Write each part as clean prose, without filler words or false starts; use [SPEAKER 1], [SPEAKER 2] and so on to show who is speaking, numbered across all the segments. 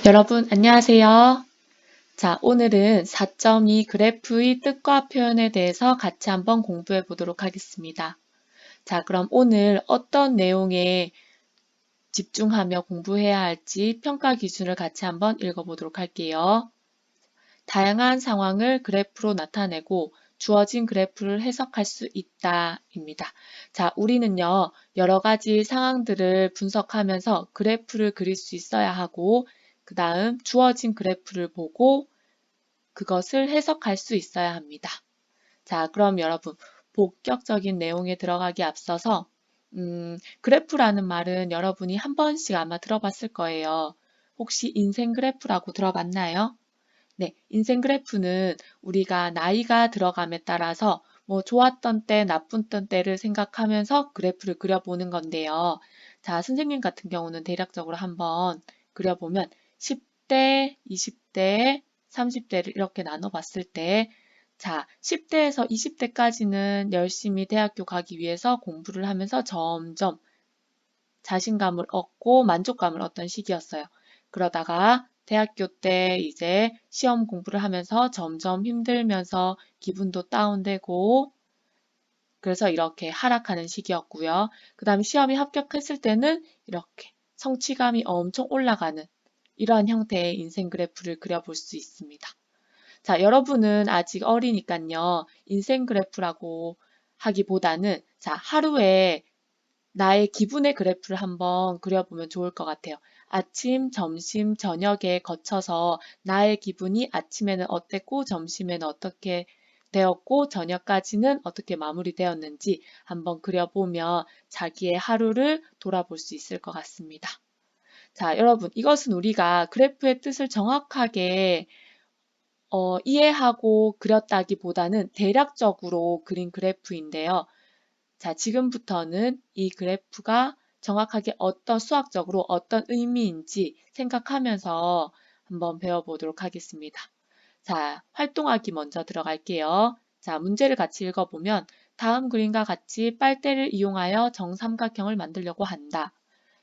[SPEAKER 1] 여러분, 안녕하세요. 자, 오늘은 4.2 그래프의 뜻과 표현에 대해서 같이 한번 공부해 보도록 하겠습니다. 자, 그럼 오늘 어떤 내용에 집중하며 공부해야 할지 평가 기준을 같이 한번 읽어보도록 할게요. 다양한 상황을 그래프로 나타내고 주어진 그래프를 해석할 수 있다입니다. 자, 우리는요, 여러 가지 상황들을 분석하면서 그래프를 그릴 수 있어야 하고, 그 다음 주어진 그래프를 보고 그것을 해석할 수 있어야 합니다. 자, 그럼 여러분, 본격적인 내용에 들어가기 앞서서 그래프라는 말은 여러분이 한 번씩 아마 들어봤을 거예요. 혹시 인생 그래프라고 들어봤나요? 네, 인생 그래프는 우리가 나이가 들어감에 따라서 뭐 좋았던 때, 나빴던 때를 생각하면서 그래프를 그려보는 건데요. 자, 선생님 같은 경우는 대략적으로 한번 그려보면 10대, 20대, 30대를 이렇게 나눠봤을 때, 자, 10대에서 20대까지는 열심히 대학교 가기 위해서 공부를 하면서 점점 자신감을 얻고 만족감을 얻던 시기였어요. 그러다가 대학교 때 이제 시험 공부를 하면서 점점 힘들면서 기분도 다운되고 그래서 이렇게 하락하는 시기였고요. 그 다음에 시험이 합격했을 때는 이렇게 성취감이 엄청 올라가는 이러한 형태의 인생 그래프를 그려볼 수 있습니다. 자, 여러분은 아직 어리니까요. 인생 그래프라고 하기보다는 자, 하루에 나의 기분의 그래프를 한번 그려보면 좋을 것 같아요. 아침, 점심, 저녁에 거쳐서 나의 기분이 아침에는 어땠고, 점심에는 어떻게 되었고, 저녁까지는 어떻게 마무리되었는지 한번 그려보면 자기의 하루를 돌아볼 수 있을 것 같습니다. 자, 여러분, 이것은 우리가 그래프의 뜻을 정확하게 이해하고 그렸다기보다는 대략적으로 그린 그래프인데요. 자, 지금부터는 이 그래프가 정확하게 어떤 수학적으로 어떤 의미인지 생각하면서 한번 배워보도록 하겠습니다. 자, 활동하기 먼저 들어갈게요. 자, 문제를 같이 읽어보면 다음 그림과 같이 빨대를 이용하여 정삼각형을 만들려고 한다.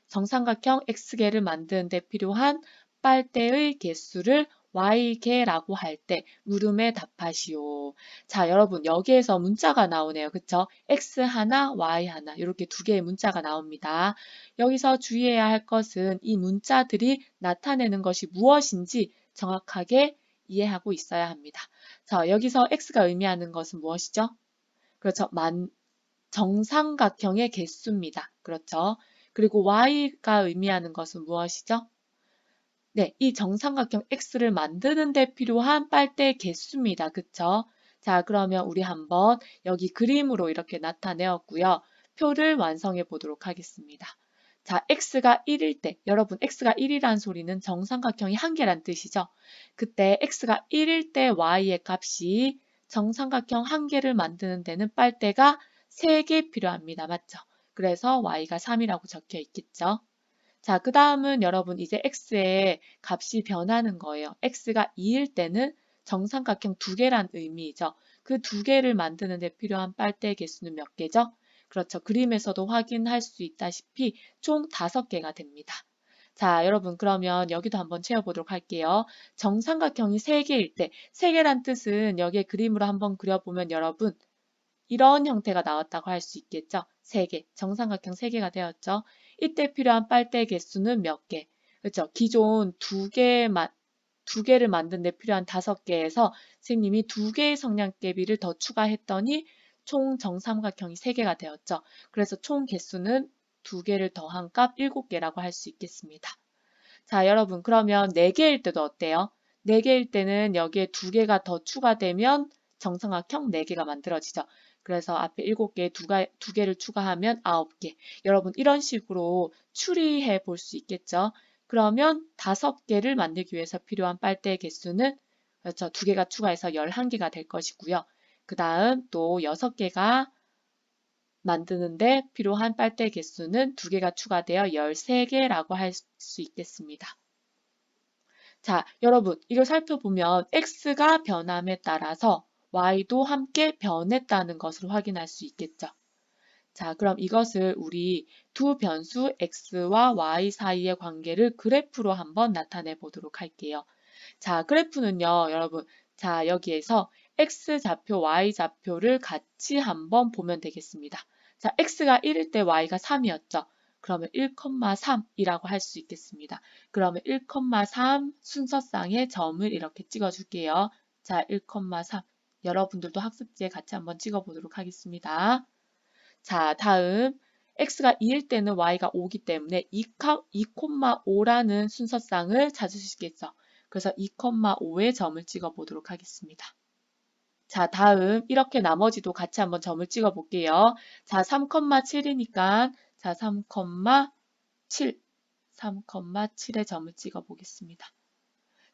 [SPEAKER 1] 정삼각형 X개를 만드는 데 필요한 빨대의 개수를 Y개라고 할 때 물음에 답하시오. 자, 여러분 여기에서 문자가 나오네요. 그쵸? X 하나, Y 하나 이렇게 두 개의 문자가 나옵니다. 여기서 주의해야 할 것은 이 문자들이 나타내는 것이 무엇인지 정확하게 이해하고 있어야 합니다. 자, 여기서 X가 의미하는 것은 무엇이죠? 그렇죠. 정삼각형의 개수입니다. 그렇죠. 그리고 Y가 의미하는 것은 무엇이죠? 네, 이 정삼각형 X를 만드는 데 필요한 빨대의 개수입니다. 그쵸? 자, 그러면 우리 한번 여기 그림으로 이렇게 나타내었고요. 표를 완성해 보도록 하겠습니다. 자, X가 1일 때, 여러분 X가 1이란 소리는 정삼각형이 한 개란 뜻이죠. 그때 X가 1일 때 Y의 값이 정삼각형 한 개를 만드는 데는 빨대가 3개 필요합니다. 맞죠? 그래서 Y가 3이라고 적혀 있겠죠. 자, 그 다음은 여러분 이제 x의 값이 변하는 거예요. x가 2일 때는 정삼각형 두 개란 의미이죠. 그 두 개를 만드는 데 필요한 빨대 개수는 몇 개죠? 그렇죠. 그림에서도 확인할 수 있다시피 총 5개가 됩니다. 자, 여러분 그러면 여기도 한번 채워보도록 할게요. 정삼각형이 3개일 때, 3개란 뜻은 여기에 그림으로 한번 그려보면 여러분 이런 형태가 나왔다고 할 수 있겠죠. 3개, 정삼각형 3개가 되었죠. 이때 필요한 빨대 개수는 몇 개? 그렇죠. 기존 두 개를 만든 데 필요한 5개에서 선생님이 2개의 성냥개비를 더 추가했더니 총 정삼각형이 3개가 되었죠. 그래서 총 개수는 2개를 더한 값 7개라고 할 수 있겠습니다. 자, 여러분 그러면 4개일 때도 어때요? 4개일 때는 여기에 2개가 더 추가되면 정삼각형 4개가 만들어지죠. 그래서 앞에 7개에 2개를 추가하면 9개. 여러분 이런 식으로 추리해 볼 수 있겠죠. 그러면 5개를 만들기 위해서 필요한 빨대의 개수는 그렇죠. 2개가 추가해서 11개가 될 것이고요. 그 다음 또 6개가 만드는데 필요한 빨대 개수는 2개가 추가되어 13개라고 할 수 있겠습니다. 자, 여러분, 이걸 살펴보면 x가 변함에 따라서 y도 함께 변했다는 것을 확인할 수 있겠죠. 자, 그럼 이것을 우리 두 변수 x와 y 사이의 관계를 그래프로 한번 나타내 보도록 할게요. 자, 그래프는요, 여러분. 자, 여기에서 x좌표, y좌표를 같이 한번 보면 되겠습니다. 자, x가 1일 때 y가 3이었죠. 그러면 1,3이라고 할 수 있겠습니다. 그러면 1,3 순서상의 점을 이렇게 찍어줄게요. 자, 1,3. 여러분들도 학습지에 같이 한번 찍어보도록 하겠습니다. 자, 다음 x가 2일 때는 y가 5기 때문에 2,5라는 순서상을 찾으시겠죠. 그래서 2,5의 점을 찍어 보도록 하겠습니다. 자, 다음 이렇게 나머지도 같이 한번 점을 찍어 볼게요. 자, 3,7이니까 자, 3,7, 3,7의 점을 찍어 보겠습니다.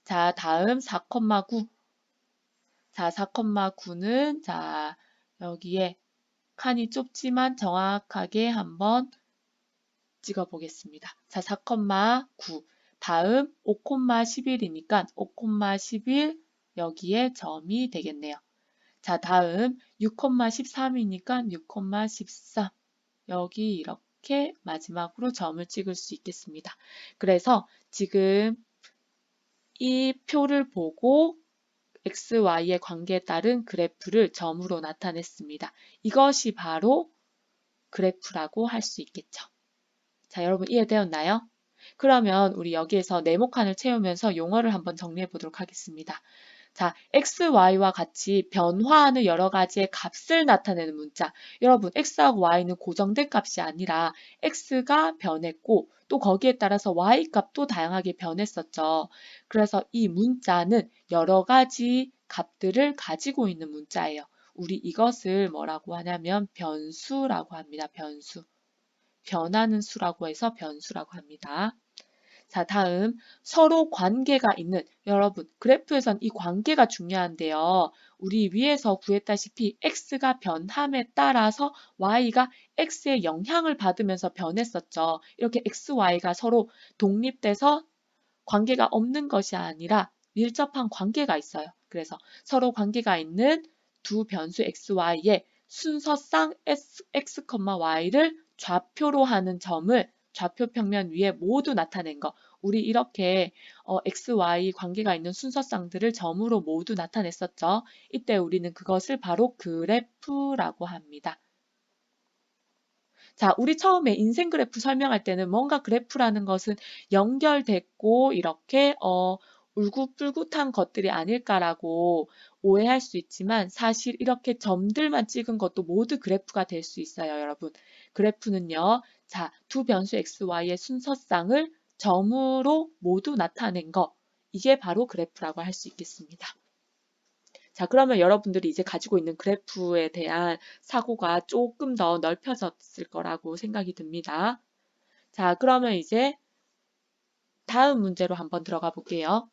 [SPEAKER 1] 자, 다음 4,9. 자, 4,9는 자, 여기에 칸이 좁지만 정확하게 한번 찍어 보겠습니다. 자, 4,9. 다음 5,11이니까 5,11 여기에 점이 되겠네요. 자, 다음 6,13이니까 6,13 여기 이렇게 마지막으로 점을 찍을 수 있겠습니다. 그래서 지금 이 표를 보고 x, y의 관계에 따른 그래프를 점으로 나타냈습니다. 이것이 바로 그래프라고 할 수 있겠죠. 자, 여러분 이해되었나요? 그러면 우리 여기에서 네모칸을 채우면서 용어를 한번 정리해 보도록 하겠습니다. 자, x, y와 같이 변화하는 여러 가지의 값을 나타내는 문자. 여러분, x하고 y는 고정된 값이 아니라 x가 변했고 또 거기에 따라서 y 값도 다양하게 변했었죠. 그래서 이 문자는 여러 가지 값들을 가지고 있는 문자예요. 우리 이것을 뭐라고 하냐면 변수라고 합니다. 변수. 변하는 수라고 해서 변수라고 합니다. 자, 다음 서로 관계가 있는 여러분 그래프에선 이 관계가 중요한데요. 우리 위에서 구했다시피 x가 변함에 따라서 y가 x의 영향을 받으면서 변했었죠. 이렇게 x, y가 서로 독립돼서 관계가 없는 것이 아니라 밀접한 관계가 있어요. 그래서 서로 관계가 있는 두 변수 x, y의 순서상 x, y를 좌표로 하는 점을 좌표 평면 위에 모두 나타낸 거. 우리 이렇게 x, y 관계가 있는 순서상들을 점으로 모두 나타냈었죠. 이때 우리는 그것을 바로 그래프라고 합니다. 자, 우리 처음에 인생 그래프 설명할 때는 뭔가 그래프라는 것은 연결됐고 이렇게 울긋불긋한 것들이 아닐까라고 오해할 수 있지만 사실 이렇게 점들만 찍은 것도 모두 그래프가 될 수 있어요, 여러분. 그래프는요. 자, 두 변수 x, y의 순서상을 점으로 모두 나타낸 거. 이게 바로 그래프라고 할 수 있겠습니다. 자, 그러면 여러분들이 이제 가지고 있는 그래프에 대한 사고가 조금 더 넓혀졌을 거라고 생각이 듭니다. 자, 그러면 이제 다음 문제로 한번 들어가 볼게요.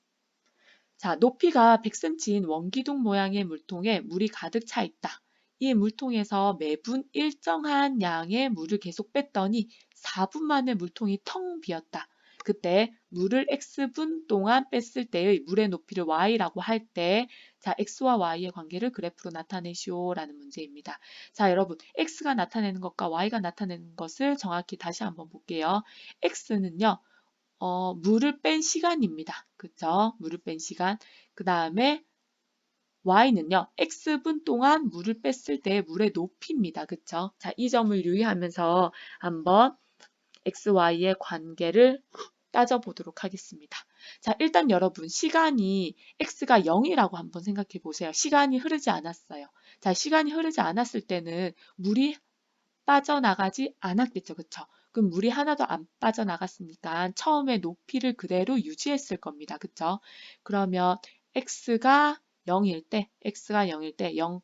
[SPEAKER 1] 자, 높이가 100cm인 원기둥 모양의 물통에 물이 가득 차 있다. 이 물통에서 매분 일정한 양의 물을 계속 뺐더니 4분 만에 물통이 텅 비었다. 그때 물을 x분 동안 뺐을 때의 물의 높이를 y라고 할 때, 자, x와 y의 관계를 그래프로 나타내시오라는 문제입니다. 자, 여러분, x가 나타내는 것과 y가 나타내는 것을 정확히 다시 한번 볼게요. x는요, 물을 뺀 시간입니다. 그쵸? 물을 뺀 시간. 그 다음에 y는요, x분 동안 물을 뺐을 때 물의 높이입니다. 그쵸? 자, 이 점을 유의하면서 한번 x, y의 관계를 따져보도록 하겠습니다. 자, 일단 여러분, 시간이 x가 0이라고 한번 생각해 보세요. 시간이 흐르지 않았어요. 자, 시간이 흐르지 않았을 때는 물이 빠져나가지 않았겠죠. 그쵸? 그럼 물이 하나도 안 빠져나갔으니까 처음에 높이를 그대로 유지했을 겁니다. 그쵸? 그러면 x가 0일 때 0,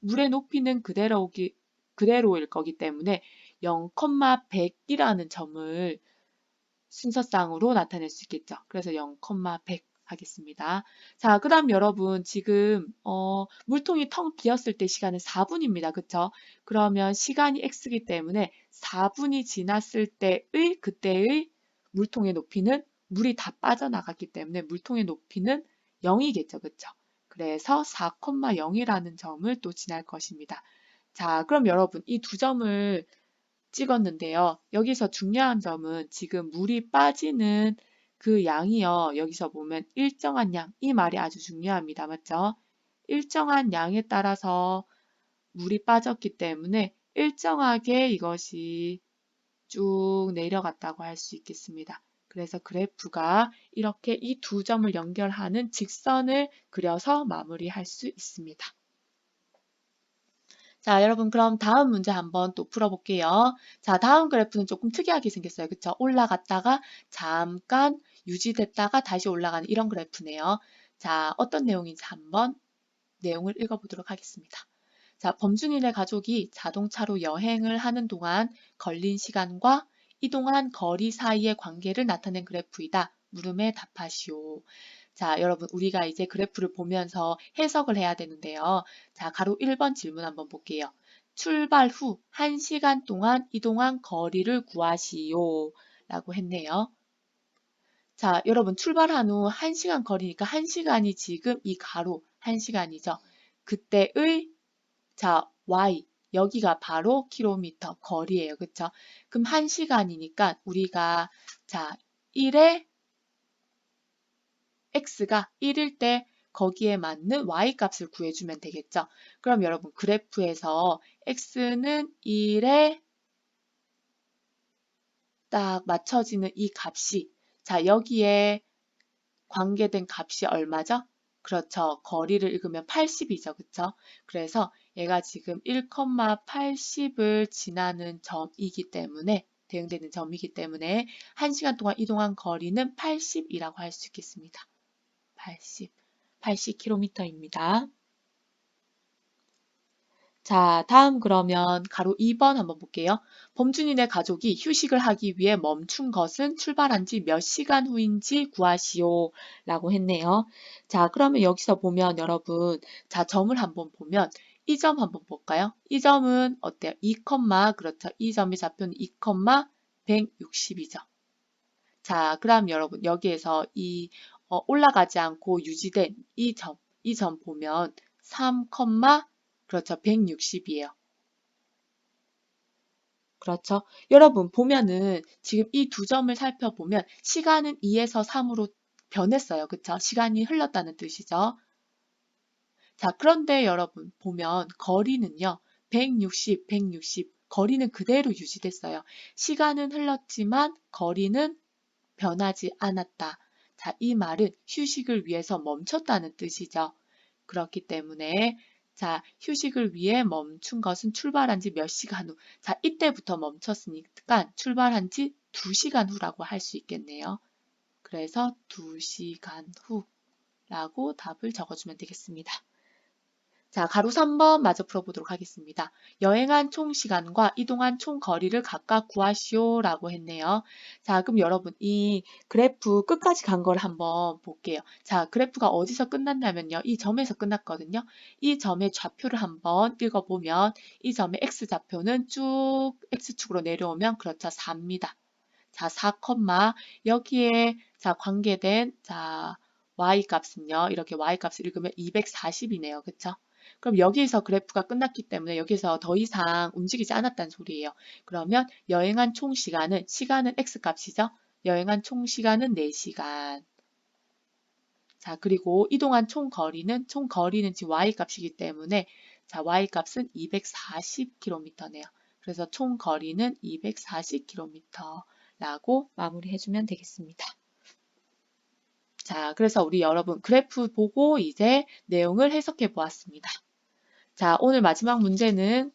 [SPEAKER 1] 물의 높이는 그대로일 거기 때문에 0,100이라는 점을 순서상으로 나타낼 수 있겠죠. 그래서 0,100 하겠습니다. 자, 그 다음 여러분 지금 물통이 텅 비었을 때 시간은 4분입니다. 그쵸? 그러면 시간이 x이기 때문에 4분이 지났을 때의 그때의 물통의 높이는 물이 다 빠져나갔기 때문에 물통의 높이는 0이겠죠. 그쵸? 그래서 4,0이라는 점을 또 지날 것입니다. 자, 그럼 여러분 이 두 점을 찍었는데요. 여기서 중요한 점은 지금 물이 빠지는 그 양이요. 여기서 보면 일정한 양, 이 말이 아주 중요합니다. 맞죠? 일정한 양에 따라서 물이 빠졌기 때문에 일정하게 이것이 쭉 내려갔다고 할 수 있겠습니다. 그래서 그래프가 이렇게 이 두 점을 연결하는 직선을 그려서 마무리할 수 있습니다. 자, 여러분 그럼 다음 문제 한번 또 풀어볼게요. 자, 다음 그래프는 조금 특이하게 생겼어요. 그쵸? 올라갔다가 잠깐 유지됐다가 다시 올라가는 이런 그래프네요. 자, 어떤 내용인지 한번 내용을 읽어보도록 하겠습니다. 자, 범준이네 가족이 자동차로 여행을 하는 동안 걸린 시간과 이동한 거리 사이의 관계를 나타낸 그래프이다. 물음에 답하시오. 자, 여러분 우리가 이제 그래프를 보면서 해석을 해야 되는데요. 자, 가로 1번 질문 한번 볼게요. 출발 후 1시간 동안 이동한 거리를 구하시오. 라고 했네요. 자, 여러분 출발한 후 1시간 거리니까 1시간이 지금 이 가로 1시간이죠. 그때의 자, y 여기가 바로 킬로미터 거리예요. 그쵸? 그럼 1시간이니까 우리가 자, 1에 x가 1일 때 거기에 맞는 y 값을 구해주면 되겠죠. 그럼 여러분 그래프에서 x는 1에 딱 맞춰지는 이 값이 자, 여기에 관계된 값이 얼마죠? 그렇죠. 거리를 읽으면 80이죠. 그쵸? 그래서 얘가 지금 1,80을 지나는 점이기 때문에 대응되는 점이기 때문에 1시간 동안 이동한 거리는 80이라고 할 수 있겠습니다. 80km입니다. 자, 다음 그러면 가로 2번 한번 볼게요. 범준이네 가족이 휴식을 하기 위해 멈춘 것은 출발한 지 몇 시간 후인지 구하시오. 라고 했네요. 자, 그러면 여기서 보면 여러분, 자, 점을 한번 보면 이 점 한번 볼까요? 이 점은 어때요? 2, 그렇죠. 이 점의 좌표는 2, 160이죠. 자, 그럼 여러분 여기에서 이 올라가지 않고 유지된 이 점 보면 3, 그렇죠. 160이에요. 그렇죠. 여러분 보면은 지금 이 두 점을 살펴보면 시간은 2에서 3으로 변했어요. 그쵸? 시간이 흘렀다는 뜻이죠. 자, 그런데 여러분 보면 거리는요. 160 거리는 그대로 유지됐어요. 시간은 흘렀지만 거리는 변하지 않았다. 자, 이 말은 휴식을 위해서 멈췄다는 뜻이죠. 그렇기 때문에 자, 휴식을 위해 멈춘 것은 출발한 지 몇 시간 후. 자, 이때부터 멈췄으니까 출발한 지 2시간 후라고 할 수 있겠네요. 그래서 2시간 후라고 답을 적어주면 되겠습니다. 자, 가로 3번 마저 풀어보도록 하겠습니다. 여행한 총 시간과 이동한 총 거리를 각각 구하시오 라고 했네요. 자, 그럼 여러분 이 그래프 끝까지 간 걸 한번 볼게요. 자, 그래프가 어디서 끝났냐면요. 이 점에서 끝났거든요. 이 점의 좌표를 한번 읽어보면 이 점의 x좌표는 쭉 x축으로 내려오면 그렇죠. 4입니다. 자, 4, 여기에 자 관계된 자 y 값은요. 이렇게 y 값을 읽으면 240이네요. 그쵸? 그럼 여기에서 그래프가 끝났기 때문에 여기서 더 이상 움직이지 않았다는 소리예요. 그러면 여행한 총 시간은 x값이죠. 여행한 총 시간은 4시간. 자, 그리고 이동한 총 거리는 지금 y값이기 때문에 자, y값은 240km네요. 그래서 총 거리는 240km라고 마무리해주면 되겠습니다. 자, 그래서 우리 여러분 그래프 보고 이제 내용을 해석해 보았습니다. 자, 오늘 마지막 문제는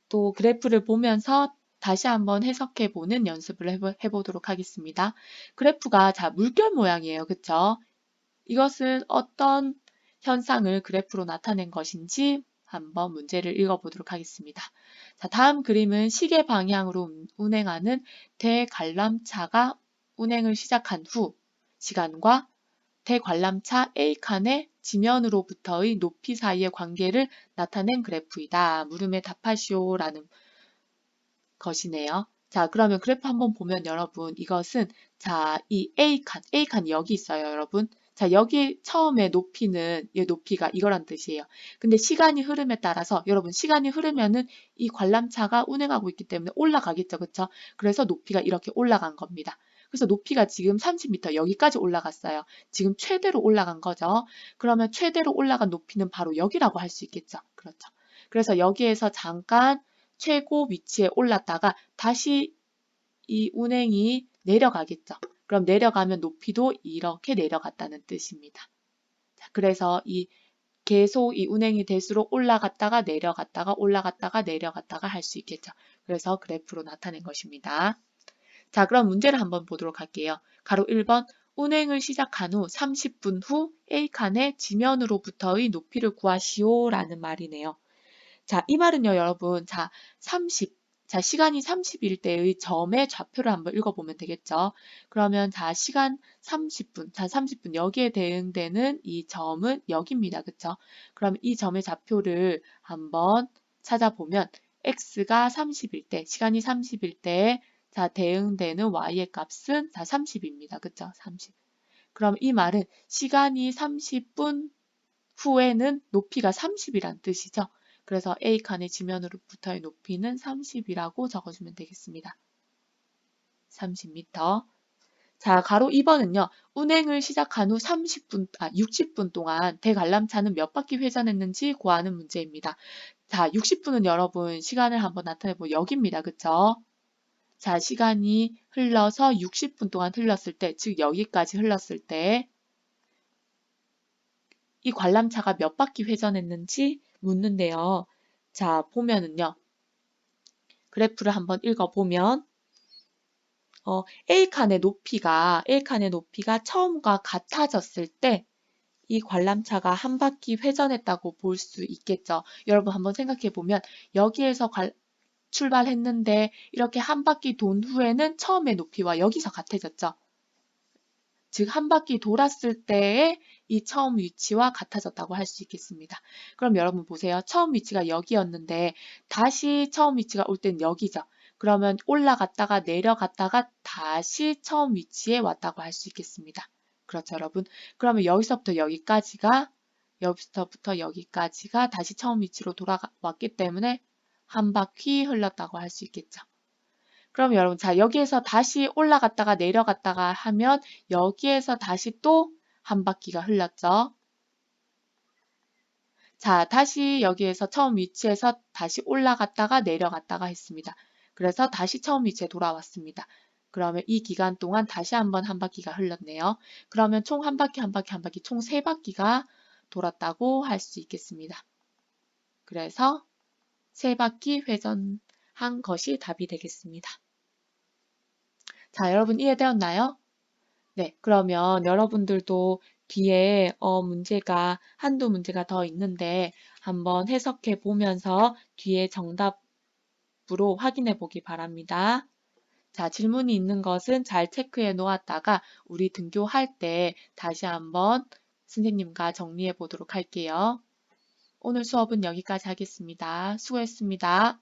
[SPEAKER 1] 또 그래프를 보면서 다시 한번 해석해 보는 연습을 해보도록 하겠습니다. 그래프가 자, 물결 모양이에요. 그쵸? 이것은 어떤 현상을 그래프로 나타낸 것인지 한번 문제를 읽어보도록 하겠습니다. 자, 다음 그림은 시계 방향으로 운행하는 대관람차가 운행을 시작한 후 시간과 대관람차 A칸의 지면으로부터의 높이 사이의 관계를 나타낸 그래프이다. 물음에 답하시오 라는 것이네요. 자, 그러면 그래프 한번 보면 여러분 이것은 자, 이 A칸 여기 있어요, 여러분. 자, 여기 처음에 높이는 이 높이가 이거란 뜻이에요. 근데 시간이 흐름에 따라서 여러분 시간이 흐르면은 이 관람차가 운행하고 있기 때문에 올라가겠죠. 그쵸? 그래서 높이가 이렇게 올라간 겁니다. 그래서 높이가 지금 30m 여기까지 올라갔어요. 지금 최대로 올라간 거죠. 그러면 최대로 올라간 높이는 바로 여기라고 할 수 있겠죠. 그렇죠. 그래서 여기에서 잠깐 최고 위치에 올랐다가 다시 이 운행이 내려가겠죠. 그럼 내려가면 높이도 이렇게 내려갔다는 뜻입니다. 자, 그래서 계속 이 운행이 될수록 올라갔다가 내려갔다가 올라갔다가 내려갔다가 할 수 있겠죠. 그래서 그래프로 나타낸 것입니다. 자, 그럼 문제를 한번 보도록 할게요. 가로 1번 운행을 시작한 후 30분 후 A칸의 지면으로부터의 높이를 구하시오 라는 말이네요. 자, 이 말은요, 여러분. 자, 시간이 30일 때의 점의 좌표를 한번 읽어보면 되겠죠. 그러면 자, 시간 30분. 자, 30분. 여기에 대응되는 이 점은 여기입니다. 그쵸? 그럼 이 점의 좌표를 한번 찾아보면 x가 30일 때, 시간이 30일 때, 자, 대응되는 y의 값은 자, 30입니다. 그쵸? 30. 그럼 이 말은 시간이 30분 후에는 높이가 30이란 뜻이죠. 그래서 A칸의 지면으로부터의 높이는 30이라고 적어주면 되겠습니다. 30m. 자, 가로 2번은요. 운행을 시작한 후 60분 동안 대관람차는 몇 바퀴 회전했는지 구하는 문제입니다. 자, 60분은 여러분 시간을 한번 나타내보면 여기입니다. 그쵸? 자, 시간이 흘러서 60분 동안 흘렀을 때, 즉 여기까지 흘렀을 때 이 관람차가 몇 바퀴 회전했는지 묻는데요. 자, 보면은요. 그래프를 한번 읽어보면 A칸의 높이가 처음과 같아졌을 때 이 관람차가 한 바퀴 회전했다고 볼 수 있겠죠. 여러분 한번 생각해 보면 여기에서 출발했는데 이렇게 한 바퀴 돈 후에는 처음의 높이와 여기서 같아졌죠. 즉 한 바퀴 돌았을 때의 이 처음 위치와 같아졌다고 할 수 있겠습니다. 그럼 여러분 보세요. 처음 위치가 여기였는데 다시 처음 위치가 올 땐 여기죠. 그러면 올라갔다가 내려갔다가 다시 처음 위치에 왔다고 할 수 있겠습니다. 그렇죠, 여러분? 그러면 여기서부터 여기까지가 다시 처음 위치로 돌아왔기 때문에 한 바퀴 흘렀다고 할 수 있겠죠. 그럼 여러분, 자, 여기에서 다시 올라갔다가 내려갔다가 하면 여기에서 다시 또 한 바퀴가 흘렀죠. 자, 다시 여기에서 처음 위치에서 다시 올라갔다가 내려갔다가 했습니다. 그래서 다시 처음 위치에 돌아왔습니다. 그러면 이 기간 동안 다시 한번 한 바퀴가 흘렀네요. 그러면 총 한 바퀴, 총 세 바퀴가 돌았다고 할 수 있겠습니다. 그래서 세 바퀴 회전한 것이 답이 되겠습니다. 자, 여러분 이해되었나요? 네, 그러면 여러분들도 뒤에 한두 문제가 더 있는데 한번 해석해 보면서 뒤에 정답으로 확인해 보기 바랍니다. 자, 질문이 있는 것은 잘 체크해 놓았다가 우리 등교할 때 다시 한번 선생님과 정리해 보도록 할게요. 오늘 수업은 여기까지 하겠습니다. 수고했습니다.